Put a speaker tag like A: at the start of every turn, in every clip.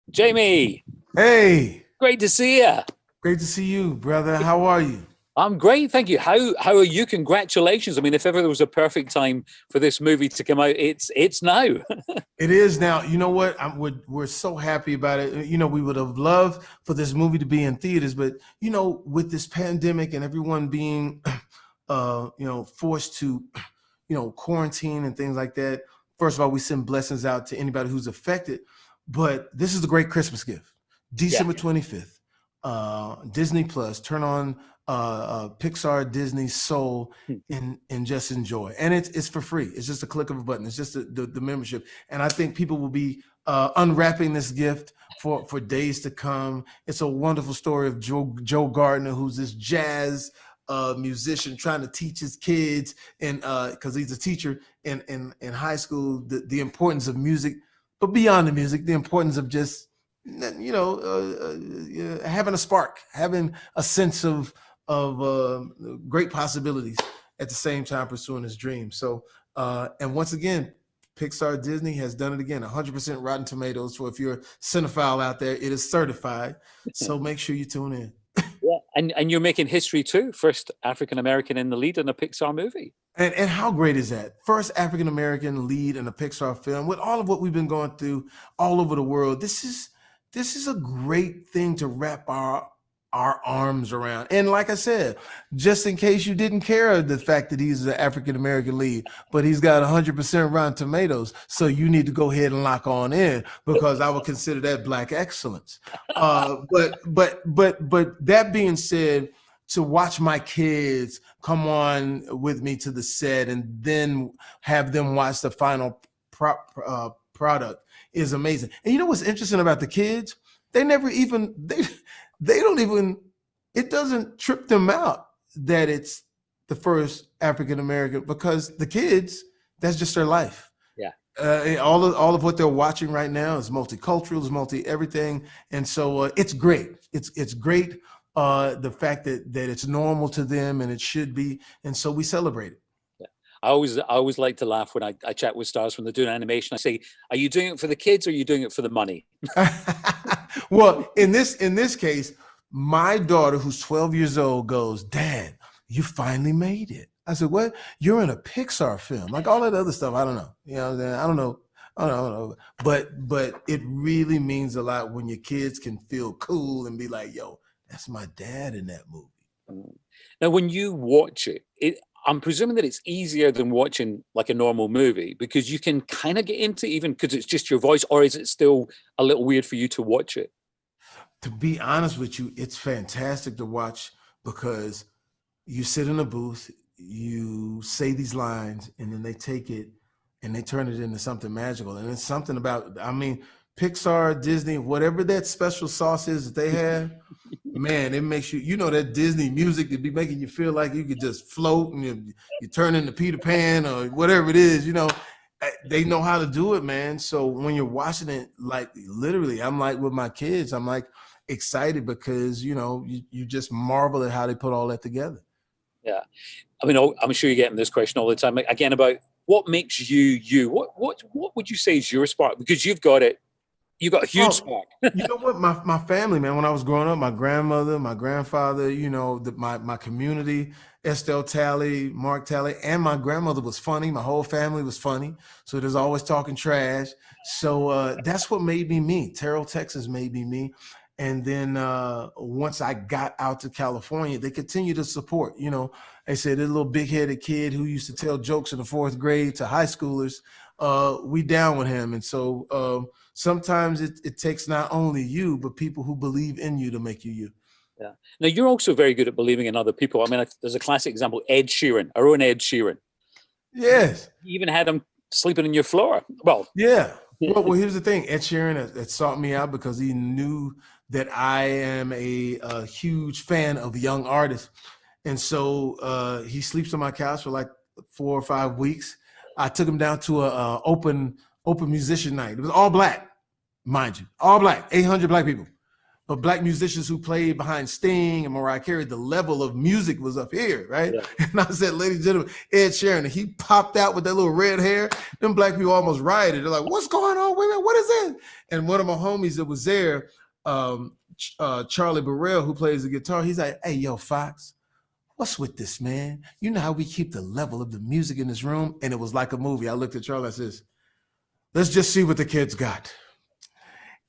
A: Jamie,
B: Hey,
A: great to see you.
B: great to see you, brother. How are you?
A: I'm great, thank you. How are you? Congratulations. I mean, if ever there was a perfect time for this movie to come out, it's now.
B: It is now. You know what? We're so happy about it. We would have loved for this movie to be in theaters, but with this pandemic and everyone being, forced to, quarantine and things like that. First of all, we send blessings out to anybody who's affected. But this is a great Christmas gift.
A: Yeah.
B: December 25th, Disney Plus. Turn on Pixar, Disney, Soul, and just enjoy. And it's for free. It's just a click of a button. It's just the membership. And I think people will be unwrapping this gift for days to come. It's a wonderful story of Joe Gardner, who's this jazz musician trying to teach his kids, and because he's a teacher in high school, the importance of music, but beyond the music, the importance of just having a spark, having a sense of great possibilities at the same time pursuing his dream. So, and once again, Pixar Disney has done it again. 100% Rotten Tomatoes. So if you're a cinephile out there, it is certified. So make sure you tune in.
A: Yeah. And you're making history too. First African American in the lead in a Pixar movie.
B: And how great is that? First African American lead in a Pixar film. With all of what we've been going through all over the world, this is a great thing to wrap our arms around. And like I said, just in case you didn't care the fact that he's an African American lead, but he's got 100% Rotten Tomatoes, so you need to go ahead and lock on in, because I would consider that Black excellence. But that being said, to watch my kids come on with me to the set and then have them watch the final product is amazing. And you know what's interesting about the kids? They never even they don't even, it doesn't trip them out that it's the first African American, because the kids, that's just their life.
A: Yeah.
B: All of what they're watching right now is multicultural, is multi everything, and so it's great. It's great. The fact that it's normal to them, and it should be, and so we celebrate it.
A: Yeah. I always like to laugh when I chat with stars when they're doing animation. I say, are you doing it for the kids or are you doing it for the money?
B: Well, in this case, my daughter, who's 12 years old, goes, "Dad, you finally made it." I said, "What? You're in a Pixar film?" Like all that other stuff, I don't know. I don't know. I don't know. But it really means a lot when your kids can feel cool and be like, "Yo, that's my dad in that movie."
A: Mm. Now, when you watch I'm presuming that it's easier than watching like a normal movie because you can kind of get into it even because it's just your voice, or is it still a little weird for you to watch it?
B: To be honest with you, it's fantastic to watch, because you sit in a booth, you say these lines, and then they take it and they turn it into something magical. And it's something about, I mean, Pixar, Disney, whatever that special sauce is that they have, man, it makes that Disney music to be making you feel like you could just float, and you turn into Peter Pan or whatever it is, they know how to do it, man. So when you're watching it, like literally, I'm like with my kids, I'm like excited because, you just marvel at how they put all that together.
A: Yeah. I mean, I'm sure you're getting this question all the time. Again, about what makes you you. What would you say is your spark? Because you've got it. You've got a huge spark.
B: You know what? My family, man, when I was growing up, my grandmother, my grandfather, my community, Estelle Talley, Mark Talley, and my grandmother was funny. My whole family was funny. So there's always talking trash. So that's what made me me. Terrell, Texas made me me. And then once I got out to California, they continued to support. They said, this little big-headed kid who used to tell jokes in the fourth grade to high schoolers, we down with him. And so sometimes it takes not only you, but people who believe in you to make you you.
A: Yeah. Now, you're also very good at believing in other people. I mean, there's a classic example, Ed Sheeran, our own Ed Sheeran.
B: Yes.
A: You even had him sleeping on your floor. Well,
B: yeah. Well, here's the thing. Ed Sheeran had sought me out because he knew that I am a huge fan of young artists. And so he sleeps on my couch for like 4 or 5 weeks. I took him down to a open musician night. It was all black, mind you, all black, 800 black people. black musicians who played behind Sting and Mariah Carey, the level of music was up here, right? Yeah. And I said, ladies and gentlemen, Ed Sheeran, and he popped out with that little red hair. Them black people almost rioted. They're like, what's going on? Wait a minute, what is it? And one of my homies that was there, Charlie Burrell, who plays the guitar, he's like, hey, yo, Fox, what's with this, man? You know how we keep the level of the music in this room? And it was like a movie. I looked at Charlie, I says, let's just see what the kids got.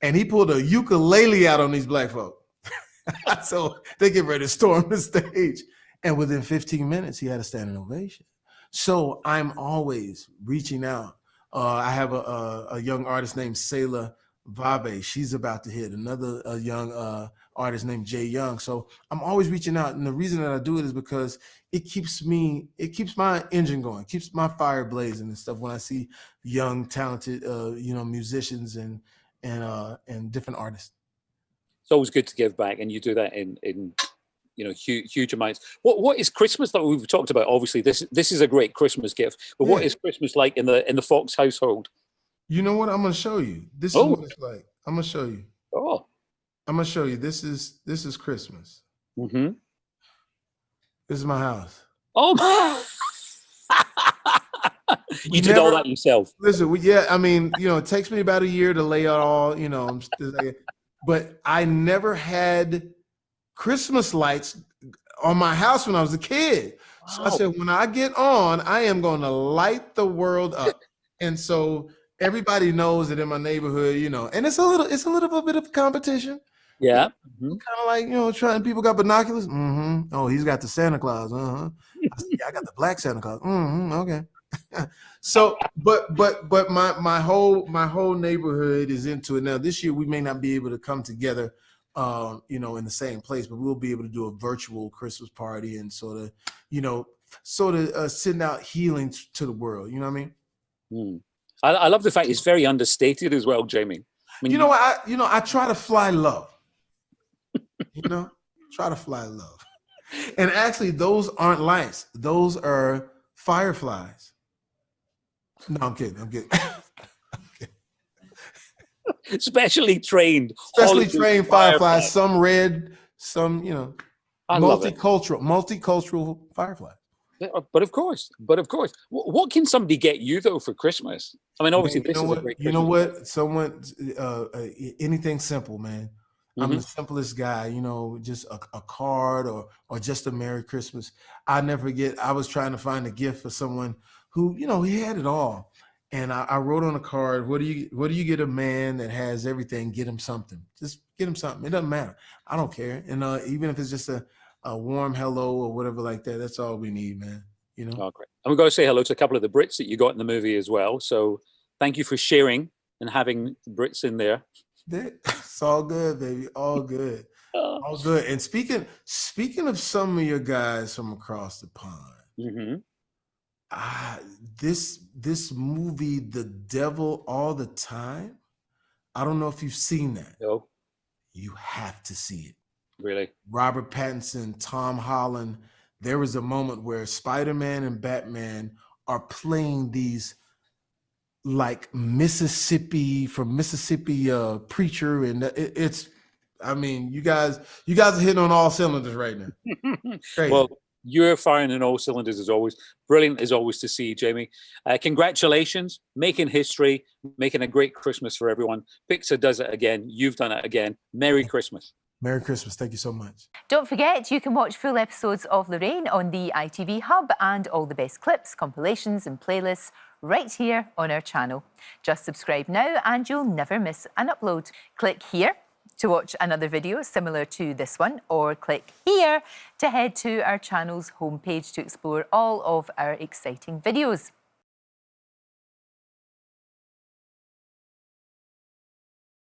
B: And he pulled a ukulele out on these black folk. So they get ready to storm the stage. And within 15 minutes, he had a standing ovation. So I'm always reaching out. I have a young artist named Selah Vabe. She's about to hit. Another young artist named Jay Young. So I'm always reaching out. And the reason that I do it is because it keeps my engine going, keeps my fire blazing and stuff when I see young, talented, musicians and different artists.
A: It's always good to give back, and you do that in huge amounts. What is Christmas that we've talked about? Obviously, this is a great Christmas gift. But what is Christmas like in the Fox household? You know what? I'm going to show you. This is what it's like. I'm going to show you. Oh, I'm going to show you. This is Christmas. Mm-hmm. This is my house. Oh my! You did all that yourself. Listen, it takes me about a year to lay out all, but I never had Christmas lights on my house when I was a kid. Wow. So I said, when I get on, I am going to light the world up. And so everybody knows that in my neighborhood, and it's a little bit of competition. Yeah. Mm-hmm. Kind of like, trying, people got binoculars. Mm-hmm. Oh, he's got the Santa Claus. Uh-huh. I got the black Santa Claus. Mm-hmm. Okay. So, but my whole neighborhood is into it now. This year we may not be able to come together, in the same place, but we'll be able to do a virtual Christmas party and sort of send out healing to the world. You know what I mean? Mm. I love the fact it's very understated as well, Jamie. I try to fly low. Try to fly low. And actually, those aren't lights; those are fireflies. No, I'm kidding. Specially trained fireflies, some red, some, multicultural fireflies. But of course, what can somebody get you though for Christmas? I mean, obviously, this is a great Christmas. Someone, anything simple, man. I'm the simplest guy, just a card or just a Merry Christmas. I never forget, I was trying to find a gift for someone who, he had it all. And I wrote on a card, what do you get a man that has everything? Get him something. Just get him something. It doesn't matter. I don't care. And even if it's just a warm hello or whatever like that, that's all we need, man. Oh, great. And we've got to say hello to a couple of the Brits that you got in the movie as well. So thank you for sharing and having Brits in there. It's all good, baby. All good. All good. And speaking of some of your guys from across the pond, this movie, The Devil All the Time, I don't know if you've seen that. No. You have to see it. Really? Robert Pattinson, Tom Holland. There was a moment where Spider-Man and Batman are playing these like Mississippi preacher, and you guys are hitting on all cylinders right now. Well, you're firing on all cylinders as always. Brilliant as always to see you, Jamie. Congratulations, making history, making a great Christmas for everyone. Pixar does it again. You've done it again. Merry Christmas. Merry Christmas. Thank you so much. Don't forget, you can watch full episodes of Lorraine on the ITV Hub and all the best clips, compilations and playlists right here on our channel. Just subscribe now and you'll never miss an upload. Click here to watch another video similar to this one, or click here to head to our channel's homepage to explore all of our exciting videos.